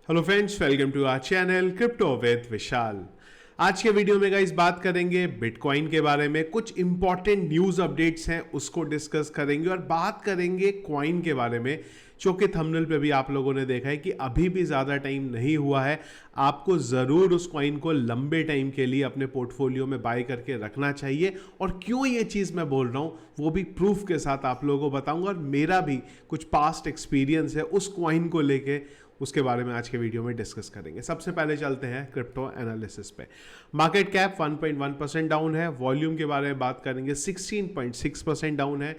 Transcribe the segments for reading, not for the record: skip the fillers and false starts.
Hello friends, welcome to our channel crypto with Vishal. आज के video में गाइस बात करेंगे बिटकॉइन के बारे में। कुछ इंपॉर्टेंट न्यूज़ अपडेट्स हैं उसको डिस्कस करेंगे और बात करेंगे कॉइन के बारे में, जो कि थंबनेल पे भी आप लोगों ने देखा है कि अभी भी ज़्यादा टाइम नहीं हुआ है। आपको ज़रूर उस कॉइन को लंबे टाइम के लिए अपने पोर्टफोलियो में बाय करके रखना चाहिए। और क्यों ये चीज़ मैं बोल रहा हूँ वो भी प्रूफ के साथ आप लोगों को बताऊंगा, और मेरा भी कुछ पास्ट एक्सपीरियंस है उस कॉइन को लेके, उसके बारे में आज के वीडियो में डिस्कस करेंगे। सबसे पहले चलते हैं क्रिप्टो एनालिसिस पे। मार्केट कैप 1.1% डाउन है। वॉल्यूम के बारे में बात करेंगे, 16.6% डाउन है।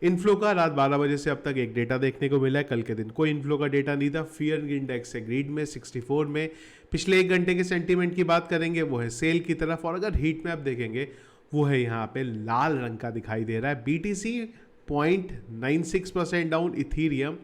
इनफ्लो का रात 12 बजे से अब तक एक डेटा देखने को मिला है। कल के दिन कोई इनफ्लो का डेटा नहीं था। फियर इंडेक्स है ग्रीड में 64 में। पिछले एक घंटे के सेंटीमेंट की बात करेंगे, वो है सेल की तरफ। और अगर हीट मैप देखेंगे वो है यहाँ पे लाल रंग का दिखाई दे रहा है। BTC 0.96% डाउन, इथीरियम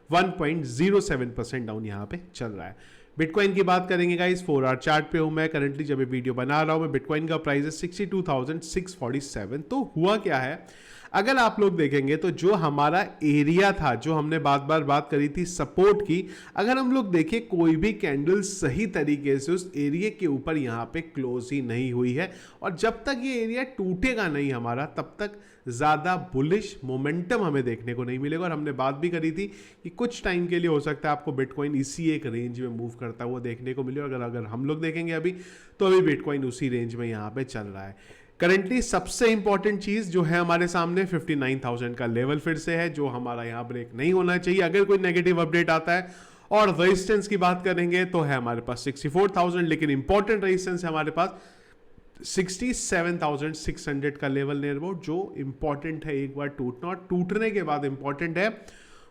1.07% डाउन यहाँ पे चल रहा है। बिटकॉइन की बात करेंगे गाइस, 4 आवर चार्ट पे हूं मैं करंटली जब ये वीडियो बना रहा हूं मैं। बिटकॉइन का प्राइस है 62,647। तो हुआ क्या है, अगर आप लोग देखेंगे तो जो हमारा एरिया था, जो हमने बात करी थी सपोर्ट की, अगर हम लोग देखें कोई भी कैंडल सही तरीके से उस एरिया के ऊपर यहाँ पे क्लोज ही नहीं हुई है। और जब तक ये एरिया टूटेगा नहीं हमारा, तब तक ज़्यादा बुलिश मोमेंटम हमें देखने को नहीं मिलेगा। और हमने बात भी करी थी कि कुछ टाइम के लिए हो सकता है आपको बिटकॉइन इसी एक रेंज में मूव करता हुआ देखने को मिले। अगर हम लोग देखेंगे अभी, तो अभी बिटकॉइन उसी रेंज में यहाँ पे चल रहा है। करंटली सबसे इंपॉर्टेंट चीज जो है हमारे सामने 59,000 का लेवल फिर से है, जो हमारा यहां ब्रेक नहीं होना चाहिए। अगर कोई नेगेटिव अपडेट आता है, और रेजिस्टेंस की बात करेंगे तो है हमारे पास 64,000, लेकिन इंपॉर्टेंट रेजिस्टेंस है हमारे पास 67,600 का लेवल नियर अबाउट, जो इंपॉर्टेंट है। एक बार टूटना, और टूटने के बाद इंपॉर्टेंट है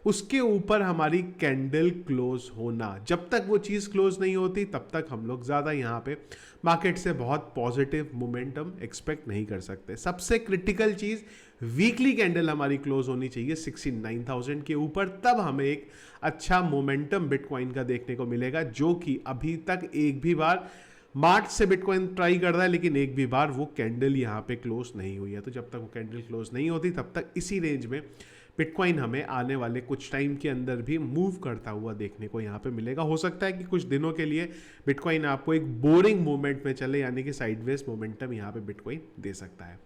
उसके ऊपर हमारी कैंडल क्लोज होना। जब तक वो चीज़ क्लोज नहीं होती तब तक हम लोग ज़्यादा यहाँ पे मार्केट से बहुत पॉजिटिव मोमेंटम एक्सपेक्ट नहीं कर सकते। सबसे क्रिटिकल चीज़, वीकली कैंडल हमारी क्लोज होनी चाहिए 69,000 के ऊपर, तब हमें एक अच्छा मोमेंटम बिटकॉइन का देखने को मिलेगा, जो कि अभी तक एक भी बार मार्च से बिटकॉइन ट्राई कर रहा है, लेकिन एक भी बार वो कैंडल यहाँ पे क्लोज नहीं हुई है। तो जब तक वो कैंडल क्लोज नहीं होती तब तक इसी रेंज में बिटकॉइन हमें आने वाले कुछ टाइम के अंदर भी मूव करता हुआ देखने को यहाँ पे मिलेगा। हो सकता है कि कुछ दिनों के लिए बिटकॉइन आपको एक बोरिंग मूवमेंट में चले, यानी कि साइडवेज मोमेंटम यहाँ पे बिटकॉइन दे सकता है।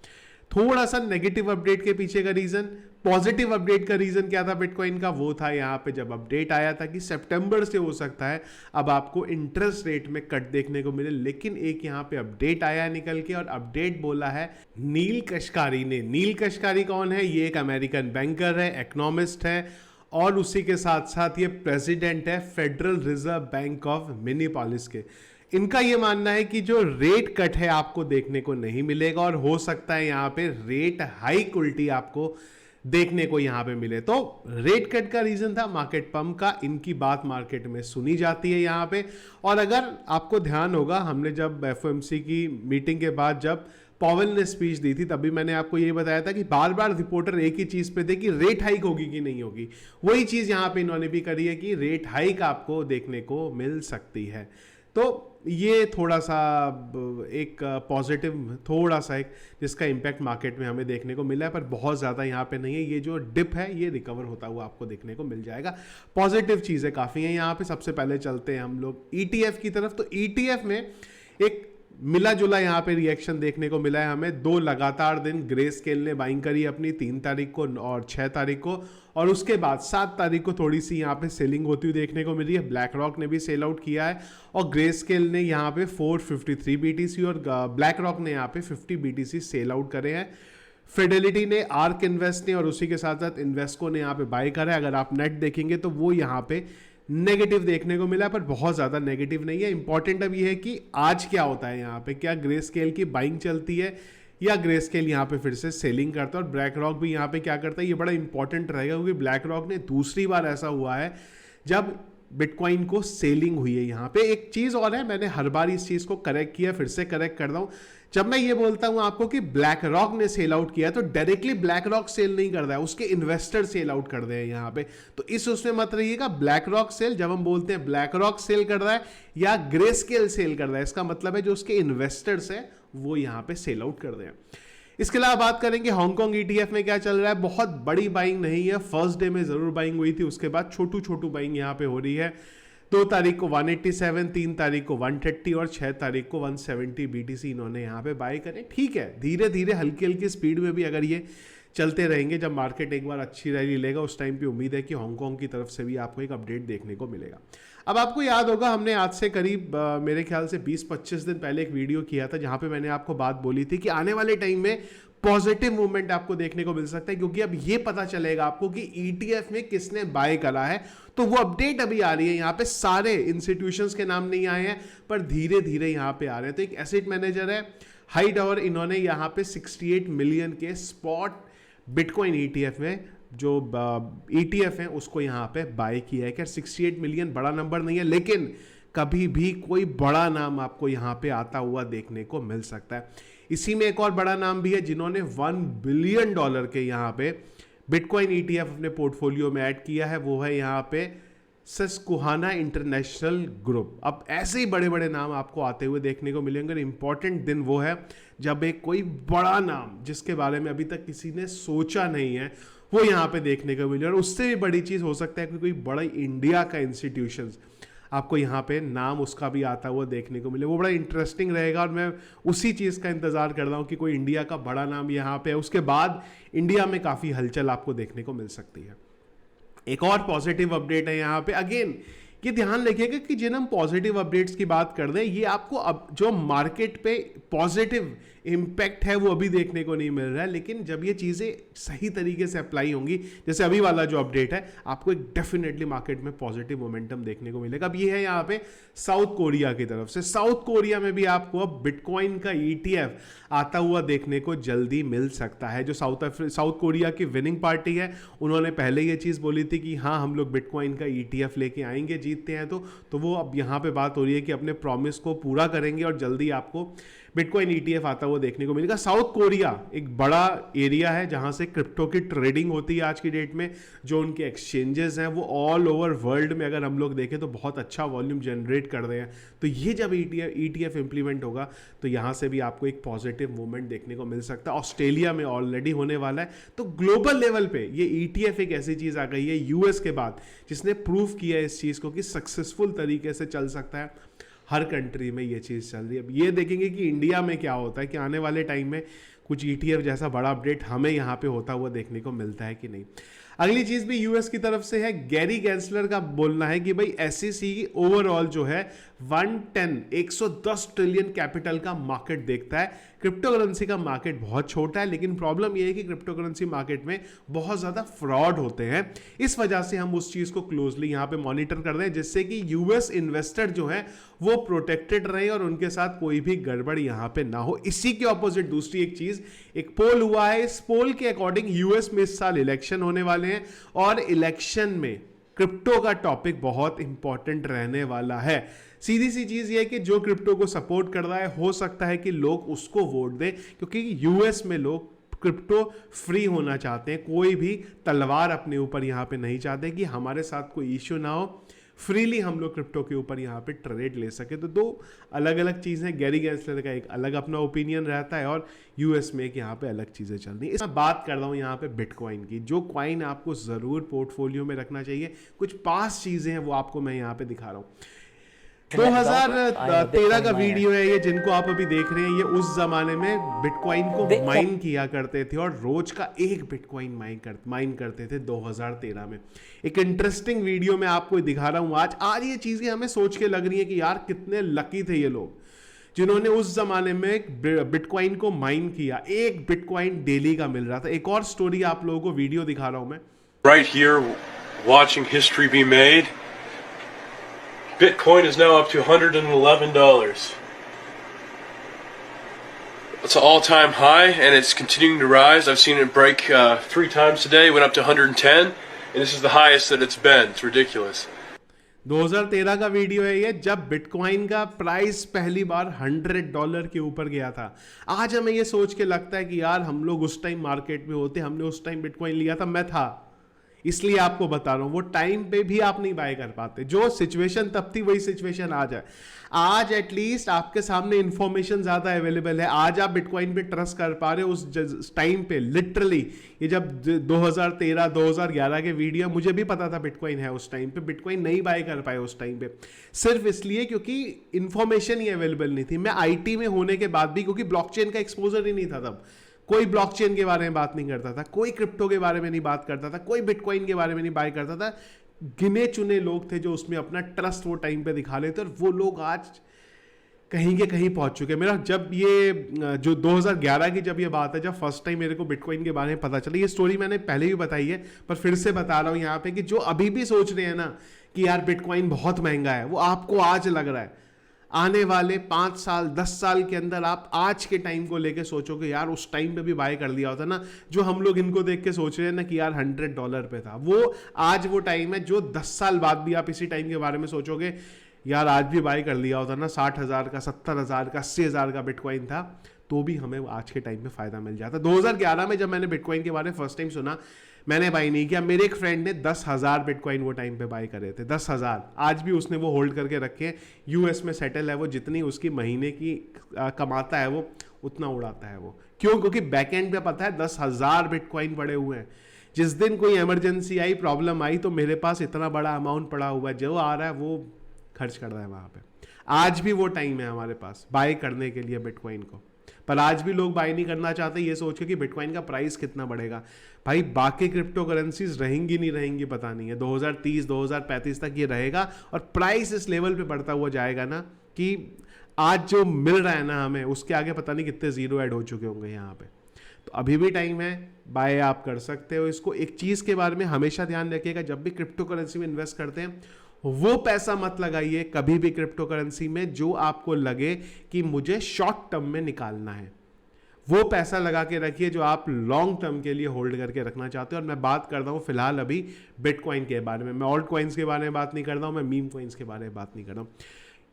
थोड़ा सा नेगेटिव अपडेट के पीछे का रीजन, पॉजिटिव अपडेट का रीजन क्या था बिटकॉइन का, वो था यहाँ पे जब अपडेट आया था कि सितंबर से हो सकता है अब आपको इंटरेस्ट रेट में कट देखने को मिले। लेकिन एक यहाँ पे अपडेट आया निकल के, और अपडेट बोला है नील कश्कारी ने। नील कश्कारी कौन है? ये एक अमेरिकन बैंकर है, इकोनॉमिस्ट है, और उसी के साथ साथ ये प्रेसिडेंट है फेडरल रिजर्व बैंक ऑफ मिनीपोलिस के। इनका ये मानना है कि जो रेट कट है आपको देखने को नहीं मिलेगा, और हो सकता है यहाँ पे रेट हाइक उल्टी आपको देखने को यहाँ पे मिले। तो रेट कट का रीजन था मार्केट पंप का, इनकी बात मार्केट में सुनी जाती है यहाँ पे। और अगर आपको ध्यान होगा, हमने जब FOMC की मीटिंग के बाद जब पॉवेल ने स्पीच दी थी, तभी मैंने आपको ये बताया था कि बार बार रिपोर्टर एक ही चीज पे थे कि रेट हाइक होगी कि नहीं होगी। वही चीज यहाँ पे इन्होंने भी करी है कि रेट हाइक आपको देखने को मिल सकती है। तो ये थोड़ा सा एक पॉजिटिव, थोड़ा सा एक जिसका इम्पैक्ट मार्केट में हमें देखने को मिला है, पर बहुत ज़्यादा यहाँ पे नहीं है। ये जो डिप है ये रिकवर होता हुआ आपको देखने को मिल जाएगा। पॉजिटिव चीज़ें काफ़ी हैं यहाँ पे। सबसे पहले चलते हैं हम लोग ETF की तरफ। तो ETF में एक मिला जुला यहाँ पे रिएक्शन देखने को मिला है हमें। 2 लगातार दिन ग्रे स्केल ने बाइंग करी अपनी, 3 तारीख को और 6 तारीख को, और उसके बाद 7 तारीख को थोड़ी सी यहाँ पे सेलिंग होती हुई देखने को मिली है। ब्लैक रॉक ने भी सेल आउट किया है, और ग्रे स्केल ने यहाँ पे 453 BTC और ब्लैक रॉक ने यहाँ पे 50 BTC सेल आउट करे हैं। फिडेलिटी ने, आर्क इन्वेस्ट ने, और उसी के साथ साथ इन्वेस्को ने यहाँ पे बाय करा है। अगर आप नेट देखेंगे तो वो यहाँ पे नेगेटिव देखने को मिला, पर बहुत ज़्यादा नेगेटिव नहीं है। इंपॉर्टेंट अब ये है कि आज क्या होता है यहाँ पे, क्या ग्रे स्केल की बाइंग चलती है या ग्रे स्केल यहाँ पे फिर से सेलिंग करता है, और ब्लैक रॉक भी यहाँ पे क्या करता है, ये बड़ा इंपॉर्टेंट रहेगा। क्योंकि ब्लैक रॉक ने दूसरी बार ऐसा हुआ है जब बिटकॉइन को सेलिंग हुई है। यहाँ पे एक चीज़ और है, मैंने हर बार इस चीज़ को करेक्ट किया, फिर से करेक्ट कर रहा हूँ। जब मैं ये बोलता हूं आपको कि ब्लैक रॉक ने सेल आउट किया, तो डायरेक्टली ब्लैक रॉक सेल नहीं कर रहा है, उसके इन्वेस्टर सेल आउट कर रहे हैं यहाँ पे। तो इस उसमें मत रहिएगा। ब्लैक रॉक सेल, जब हम बोलते हैं ब्लैक रॉक सेल कर रहा है या ग्रे स्केल सेल कर रहा है, इसका मतलब है जो उसके इन्वेस्टर्स हैं वो यहाँ पे सेल आउट कर रहे हैं। इसके अलावा बात करेंगे हांगकांग ETF में क्या चल रहा है। बहुत बड़ी बाइंग नहीं है, फर्स्ट डे में जरूर बाइंग हुई थी, उसके बाद छोटू बाइंग यहाँ पे हो रही है। 2 तारीख को 187, 3 तारीख को 130 और 6 तारीख को 170 BTC इन्होंने यहाँ पे बाय करे। ठीक है, धीरे धीरे हल्की हल्की स्पीड में भी अगर ये चलते रहेंगे, जब मार्केट एक बार अच्छी रैली लेगा उस टाइम पे उम्मीद है कि हांगकांग की तरफ से भी आपको एक अपडेट देखने को मिलेगा। अब आपको याद होगा हमने आज से करीब मेरे ख्याल से 20-25 दिन पहले एक वीडियो किया था जहाँ पे मैंने आपको बात बोली थी कि आने वाले टाइम में पॉजिटिव मूवमेंट आपको देखने को मिल सकता है, क्योंकि अब ये पता चलेगा आपको कि ETF में किसने बाय करा है। तो वो अपडेट अभी आ रही है, यहाँ पे सारे इंस्टीट्यूशंस के नाम नहीं आए हैं पर धीरे धीरे यहाँ पे आ रहे हैं। तो एक एसेट मैनेजर है हाइटॉवर, इन्होंने यहाँ पे 68 मिलियन के स्पॉट बिटकॉइन ETF में जो ETF है उसको यहाँ पे बाय किया है। क्या 68 मिलियन बड़ा नंबर नहीं है, लेकिन कभी भी कोई बड़ा नाम आपको यहाँ पे आता हुआ देखने को मिल सकता है। इसी में एक और बड़ा नाम भी है जिन्होंने $1 बिलियन के यहाँ पे बिटकॉइन ETF अपने पोर्टफोलियो में ऐड किया है, वो है यहाँ पे सस्कुहाना इंटरनेशनल ग्रुप। अब ऐसे ही बड़े बड़े नाम आपको आते हुए देखने को मिलेंगे। इंपॉर्टेंट दिन वो है जब एक कोई बड़ा नाम जिसके बारे में अभी तक किसी ने सोचा नहीं है वो यहाँ पे देखने को मिले। और उससे भी बड़ी चीज़ हो सकता है कि कोई बड़ा इंडिया का इंस्टीट्यूशन आपको यहाँ पे नाम उसका भी आता हुआ देखने को मिले, वो बड़ा इंटरेस्टिंग रहेगा। और मैं उसी चीज़ का इंतज़ार कर रहा हूँ कि कोई इंडिया का बड़ा नाम यहाँ पे है, उसके बाद इंडिया में काफ़ी हलचल आपको देखने को मिल सकती है। एक और पॉजिटिव अपडेट है यहाँ पे, अगेन ये ध्यान रखिएगा कि जिन हम पॉजिटिव अपडेट्स की बात कर रहे हैं ये आपको अब जो मार्केट पे पॉजिटिव इम्पैक्ट है वो अभी देखने को नहीं मिल रहा है, लेकिन जब ये चीज़ें सही तरीके से अप्लाई होंगी, जैसे अभी वाला जो अपडेट है, आपको एक डेफिनेटली मार्केट में पॉजिटिव मोमेंटम देखने को मिलेगा। अब ये है यहाँ पे साउथ कोरिया की तरफ से। साउथ कोरिया में भी आपको अब बिटकॉइन का ETF आता हुआ देखने को जल्दी मिल सकता है। जो साउथ कोरिया की विनिंग पार्टी है उन्होंने पहले ये चीज़ बोली थी कि हाँ हम लोग बिटकॉइन का ETF लेके आएंगे, जीतते हैं तो वो अब यहाँ पे बात हो रही है कि अपने प्रॉमिस को पूरा करेंगे और जल्दी आपको बिटकॉइन ETF आता हुआ देखने को मिलेगा। साउथ कोरिया एक बड़ा एरिया है जहां से क्रिप्टो की ट्रेडिंग होती है आज की डेट में। जो उनके एक्सचेंजेस हैं वो ऑल ओवर वर्ल्ड में अगर हम लोग देखें तो बहुत अच्छा वॉल्यूम जनरेट कर रहे हैं। तो ये जब ETF इंप्लीमेंट होगा तो यहाँ से भी आपको एक पॉजिटिव मूवमेंट देखने को मिल सकता है। ऑस्ट्रेलिया में ऑलरेडी होने वाला है। तो ग्लोबल लेवल पे ये ETF एक ऐसी चीज़ आ गई है US के बाद जिसने प्रूव किया है इस चीज़ को कि सक्सेसफुल तरीके से चल सकता है। हर कंट्री में ये चीज़ चल रही है। अब ये देखेंगे कि इंडिया में क्या होता है, कि आने वाले टाइम में कुछ ETF जैसा बड़ा अपडेट हमें यहाँ पे होता हुआ देखने को मिलता है कि नहीं। अगली चीज़ भी US की तरफ से है। गैरी गैंसलर का बोलना है कि भाई SEC ओवरऑल जो है 110 ट्रिलियन कैपिटल का मार्केट देखता है। क्रिप्टो करेंसी का मार्केट बहुत छोटा है, लेकिन प्रॉब्लम यह है कि क्रिप्टो करेंसी मार्केट में बहुत ज़्यादा फ्रॉड होते हैं। इस वजह से हम उस चीज़ को क्लोजली यहाँ पे मॉनिटर कर रहे हैं जिससे कि US इन्वेस्टर जो है वो प्रोटेक्टेड रहे और उनके साथ कोई भी गड़बड़ यहाँ पे ना हो। इसी के ऑपोजिट दूसरी एक चीज़, एक पोल हुआ है, इस पोल के अकॉर्डिंग US में इस साल इलेक्शन होने वाले हैं और इलेक्शन में क्रिप्टो का टॉपिक बहुत इंपॉर्टेंट रहने वाला है। सीधी सी चीज ये है कि जो क्रिप्टो को सपोर्ट कर रहा है हो सकता है कि लोग उसको वोट दें, क्योंकि US में लोग क्रिप्टो फ्री होना चाहते हैं। कोई भी तलवार अपने ऊपर यहाँ पे नहीं चाहते कि हमारे साथ कोई इश्यू ना हो, फ्रीली हम लोग क्रिप्टो के ऊपर यहाँ पे ट्रेड ले सके। तो दो अलग अलग चीज़ें, गैरी गैंसलर का एक अलग अपना ओपिनियन रहता है और US में एक यहाँ पे अलग चीज़ें चल रही है। इसमें बात कर रहा हूँ यहाँ पे बिटकॉइन की, जो कॉइन आपको ज़रूर पोर्टफोलियो में रखना चाहिए। कुछ 5 चीज़ें हैं वो आपको मैं यहाँ पे दिखा रहा हूँ। 2013 का वीडियो है ये, जिनको आप अभी देख रहे हैं। ये उस जमाने में बिटकॉइन को माइन किया करते थे और रोज का 1 बिटकॉइन माइन करते थे 2013 में। एक इंटरेस्टिंग वीडियो मैं आपको दिखा रहा हूं आज ये चीजें हमें सोच के लग रही है कि यार कितने लकी थे ये लोग जिन्होंने उस जमाने में बिटकॉइन को माइन किया। 1 बिटकॉइन डेली का मिल रहा था। एक और स्टोरी आप लोगों को वीडियो दिखा रहा हूं मैं। Right here, watching history be made. Bitcoin is now up to $111. It's an all-time high, and it's continuing to rise. I've seen it break 3 times today. Went up to 110, and this is the highest that it's been. It's ridiculous. 2013 का video है ये, जब bitcoin का price पहली बार $100 के ऊपर गया था। आज हमें ये सोच के लगता है कि यार हम लोग उस टाइम मार्केट में होते, हमने उस टाइम बिटकॉइन लिया था। मैं था इसलिए आपको बता रहा हूं, वो टाइम पे भी आप नहीं बाय कर पाते। जो सिचुएशन तब थी वही सिचुएशन आज है। आज एटलीस्ट आपके सामने इंफॉर्मेशन ज्यादा अवेलेबल है, आज आप बिटकॉइन पे ट्रस्ट कर पा रहे हो। उस टाइम पे लिटरली, ये जब 2013 2011 के वीडियो, मुझे भी पता था बिटकॉइन है उस टाइम पे, बिटकॉइन नहीं बाय कर पाए उस टाइम पे, सिर्फ इसलिए क्योंकि इंफॉर्मेशन ही अवेलेबल नहीं थी। मैं आईटी में होने के बाद भी, क्योंकि ब्लॉकचेन का एक्सपोजर ही नहीं था तब, कोई ब्लॉकचेन के बारे में बात नहीं करता था, कोई क्रिप्टो के बारे में नहीं बात करता था, कोई बिटकॉइन के बारे में नहीं बाय करता था। गिने चुने लोग थे जो उसमें अपना ट्रस्ट वो टाइम पे दिखा लेते, और वो लोग आज कहीं के कहीं पहुंच चुके। मेरा जब ये जो 2011 की जब ये बात है, जब फर्स्ट टाइम मेरे को बिटकॉइन के बारे में पता चला, ये स्टोरी मैंने पहले भी बताई है पर फिर से बता रहा हूं यहाँ पे, कि जो अभी भी सोच रहे हैं ना कि यार बिटकॉइन बहुत महंगा है, वो आपको आज लग रहा है, आने वाले 5 साल 10 साल के अंदर आप आज के टाइम को लेके सोचोगे यार उस टाइम पे भी बाय कर लिया होता ना। जो हम लोग इनको देख के सोच रहे हैं ना कि यार $100 पे था, वो आज वो टाइम है जो 10 साल बाद भी आप इसी टाइम के बारे में सोचोगे यार आज भी बाय कर लिया होता ना। 60,000 का, 70,000 का, 80,000 का बिटकॉइन था तो भी हमें आज के टाइम पे फायदा मिल जाता। 2011 में जब मैंने बिटकॉइन के बारे में फर्स्ट टाइम सुना, मैंने बाय नहीं किया। मेरे एक फ्रेंड ने 10,000 बिटकॉइन वो टाइम पे बाय करे थे, 10,000। आज भी उसने वो होल्ड करके रखे, यूएस में सेटल है वो, जितनी उसकी महीने की कमाता है वो उतना उड़ाता है वो। क्यों? क्योंकि बैकएंड पे पता है 10,000 बिटकॉइन पड़े हुए हैं। जिस दिन कोई इमरजेंसी आई, प्रॉब्लम आई, तो मेरे पास इतना बड़ा अमाउंट पड़ा हुआ है, जो आ रहा है वो खर्च कर रहा है वहां पे। आज भी वो टाइम है हमारे पास बाय करने के लिए बिटकॉइन को, पर आज भी लोग बाय नहीं करना चाहते, ये सोच के कि बिटकॉइन का प्राइस कितना बढ़ेगा। भाई बाकी क्रिप्टो करेंसीज रहेंगी नहीं रहेंगी पता नहीं है, 2030 2035 तक ये रहेगा, और प्राइस इस लेवल पे बढ़ता हुआ जाएगा ना कि आज जो मिल रहा है ना हमें, उसके आगे पता नहीं कितने जीरो ऐड हो चुके होंगे यहाँ पे। तो अभी भी टाइम है, बाय आप कर सकते हो इसको। एक चीज के बारे में हमेशा ध्यान रखिएगा, जब भी क्रिप्टो करेंसी में इन्वेस्ट करते हैं, वो पैसा मत लगाइए कभी भी क्रिप्टो करेंसी में जो आपको लगे कि मुझे शॉर्ट टर्म में निकालना है। वो पैसा लगा के रखिए जो आप लॉन्ग टर्म के लिए होल्ड करके रखना चाहते हो। और मैं बात कर रहा हूं फिलहाल अभी बिटकॉइन के बारे में, मैं ऑल्ट कॉइन्स के बारे में बात नहीं कर रहा हूं, मैं मीम कॉइन्स के बारे में बात नहीं कर रहा हूं।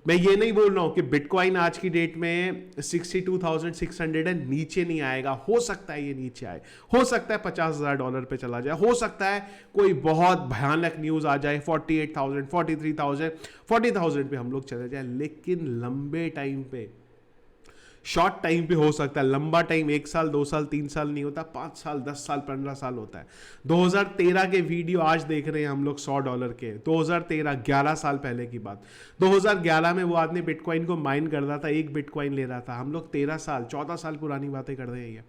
मैं ये नहीं बोल रहा हूं कि बिटकॉइन आज की डेट में 62,600 है, नीचे नहीं आएगा। हो सकता है ये नीचे आए, हो सकता है $50,000 पे चला जाए, हो सकता है कोई बहुत भयानक न्यूज आ जाए 48,000 43,000 40,000 पे हम लोग चले जाए। लेकिन लंबे टाइम पे, शॉर्ट टाइम पे हो सकता है, लंबा टाइम 1 साल 2 साल 3 साल नहीं होता, 5 साल 10 साल 15 साल होता है। 2013 के वीडियो आज देख रहे हैं हम लोग $100 के, 2013 11 साल पहले की बात। 2011 में वो आदमी बिटकॉइन को माइन कर रहा था, 1 बिटकॉइन ले रहा था। हम लोग 13 साल 14 साल पुरानी बातें कर रहे हैं,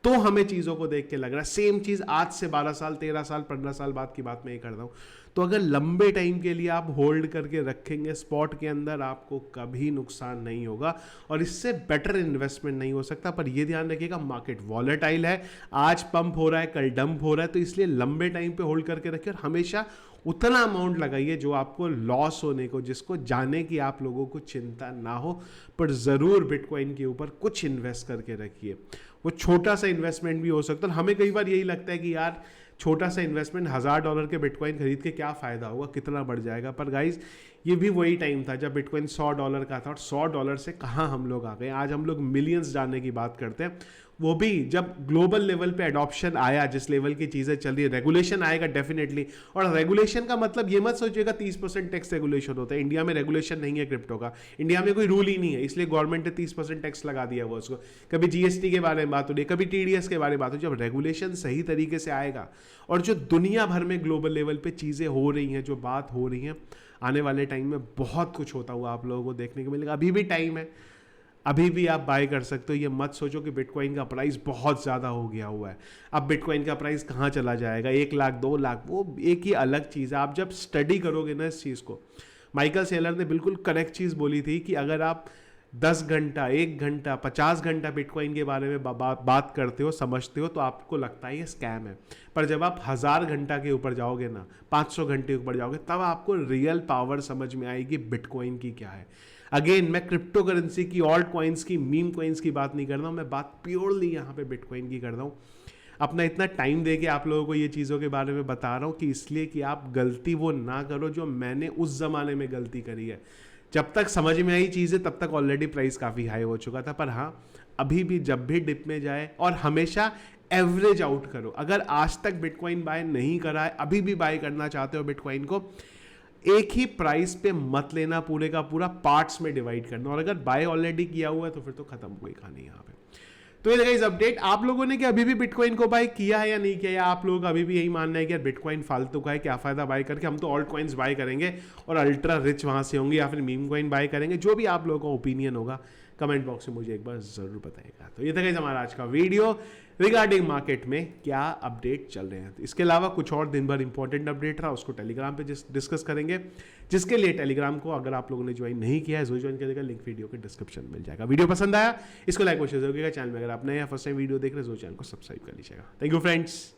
तो हमें चीज़ों को देख के लग रहा है सेम चीज़ आज से 12 साल 13 साल 15 साल बाद की बात मैं ये कर रहा हूँ। तो अगर लंबे टाइम के लिए आप होल्ड करके रखेंगे स्पॉट के अंदर, आपको कभी नुकसान नहीं होगा, और इससे बेटर इन्वेस्टमेंट नहीं हो सकता। पर ये ध्यान रखिएगा मार्केट वॉलेटाइल है, आज पंप हो रहा है कल डंप हो रहा है, तो इसलिए लंबे टाइम पे होल्ड करके रखिए और हमेशा उतना अमाउंट लगाइए जो आपको लॉस होने को, जिसको जाने की आप लोगों को चिंता ना हो। पर ज़रूर बिटकॉइन के ऊपर कुछ इन्वेस्ट करके रखिए। वो छोटा सा इन्वेस्टमेंट भी हो सकता है। हमें कई बार यही लगता है कि यार छोटा सा इन्वेस्टमेंट $1,000 के बिटकॉइन खरीद के क्या फ़ायदा होगा, कितना बढ़ जाएगा। पर गाइज ये भी वही टाइम था जब बिटकॉइन $100 का था, और $100 से कहाँ हम लोग आ गए। आज हम लोग मिलियंस जाने की बात करते हैं, वो भी जब ग्लोबल लेवल पे अडॉप्शन आया, जिस लेवल की चीज़ें चल रही है, रेगुलेशन आएगा डेफिनेटली। और रेगुलेशन का मतलब ये मत सोचिएगा 30% टैक्स रेगुलेशन होता है। इंडिया में रेगुलेशन नहीं है क्रिप्टो का, इंडिया में कोई रूल ही नहीं है, इसलिए गवर्नमेंट ने 30% टैक्स लगा दिया वो उसको। कभी जीएसटी के बारे में बात हो रही है, कभी टीडीएस के बारे में बात हो। जब रेगुलेशन सही तरीके से आएगा और जो दुनिया भर में ग्लोबल लेवल पे चीज़ें हो रही हैं, जो बात हो रही हैं, आने वाले टाइम में बहुत कुछ होता हुआ आप लोगों को देखने को मिलेगा। अभी भी टाइम है, अभी भी आप बाय कर सकते हो। ये मत सोचो कि बिटकॉइन का प्राइस बहुत ज़्यादा हो गया हुआ है, अब बिटकॉइन का प्राइस कहाँ चला जाएगा, 1 लाख 2 लाख, वो एक ही अलग चीज़ है। आप जब स्टडी करोगे ना इस चीज़ को, माइकल सेलर ने बिल्कुल करेक्ट चीज़ बोली थी कि अगर आप 10 घंटा 1 घंटा 50 घंटा बिटकॉइन के बारे में बात करते हो, समझते हो, तो आपको लगता है ये स्कैम है। पर जब आप 1000 घंटा के ऊपर जाओगे ना, 500 घंटे के ऊपर जाओगे, तब आपको रियल पावर समझ में आएगी बिटकॉइन की क्या है। अगेन मैं क्रिप्टो करेंसी की, ऑल्ट कॉइन्स की, मीम कॉइन्स की बात नहीं कर रहा हूँ, मैं बात प्योरली यहाँ पे बिटकॉइन की कर रहा हूँ। अपना इतना टाइम दे के आप लोगों को ये चीज़ों के बारे में बता रहा हूँ कि इसलिए कि आप गलती वो ना करो जो मैंने उस ज़माने में गलती करी है। जब तक समझ में आई चीज़ें तब तक ऑलरेडी प्राइस काफ़ी हाई हो चुका था। पर हाँ, अभी भी जब भी डिप में जाए, और हमेशा एवरेज आउट करो। अगर आज तक बिटकॉइन बाय नहीं करा है, अभी भी बाय करना चाहते हो बिटकॉइन को, एक ही प्राइस पे मत लेना, पूरे का पूरा पार्ट्स में डिवाइड करना, और अगर बाय ऑलरेडी किया हुआ है तो फिर तो खत्म, कोई कहानी यहाँ पे। तो ये गाइस अपडेट। आप लोगों ने क्या अभी भी बिटकॉइन को बाय किया है या नहीं किया, या आप लोग अभी भी यही मानना है कि यार बिटकॉइन फालतू का है, क्या फायदा बाय करके, हम तो ऑल्ट कॉइन्स बाय करेंगे और अल्ट्रा रिच वहां से होंगे, या फिर मीम कॉइन बाय करेंगे? जो भी आप लोगों का ओपिनियन होगा कमेंट बॉक्स में मुझे एक बार जरूर बताइएगा। तो ये था गाइस हमारा आज का वीडियो रिगार्डिंग मार्केट में क्या अपडेट चल रहे हैं। तो इसके अलावा कुछ और दिन भर इंपॉर्टेंट अपडेट रहा, उसको टेलीग्राम पे डिस्कस करेंगे, जिसके लिए टेलीग्राम को अगर आप लोगों ने ज्वाइन नहीं किया है, ज्वाइन करेगा, लिंक वीडियो के डिस्क्रिप्शन में मिल जाएगा। वीडियो पसंद आया इसको लाइक और शेयर करिएगा, चैनल में अगर आप नए या फर्स्ट टाइम वीडियो देख रहे हैं चैनल को सब्सक्राइब कर लीजिएगा। Thank you friends.